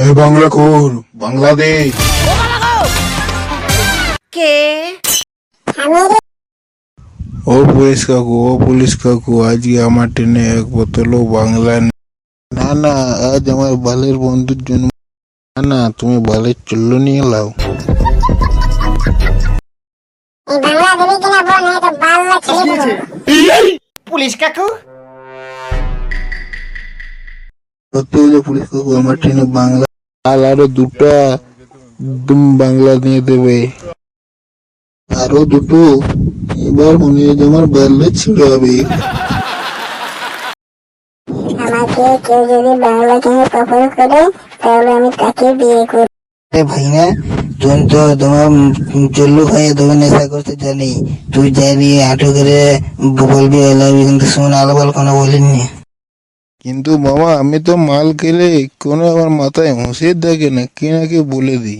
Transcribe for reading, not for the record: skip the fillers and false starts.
এই বাংলা খোর বাংলাদেশ। কে? ও পুলিশ কাকু আজকে আমার ট্রেনে এক বোতলও বাংলা না না, আজ আমার বালের বন্ধুর জন্য। না না, তুমি বালের চুল্ল নিয়ে লাও। পুলিশ কাকু, সত্যি বলে পুলিশ কাকু, আমার ট্রেনে বাংলা আর আরো দুটা বাংলা নিয়ে দেবে। আরো দুটো। এবার মনে হয় যে আমার বাল্যে ছিঁড়ে হবে। আমাকে কেউ যদি বাংলা কিনে প্রপোজ করে তাহলে আমি তাকে বিয়ে করব। ভাই না, তুমি তো তোমার চল্লু খাইয়ে তুমি নেশা করতে জানি, তুই জানি হাঁটু করে বলবি আই লাভ ইউ, কিন্তু শুনে আলাপাল কোনো বলিনি। কিন্তু মামা, আমি তো মাল খেলে কোনো আমার মাথায় হুঁশিয়ে দেখে না, কে নাকি বলে দিই।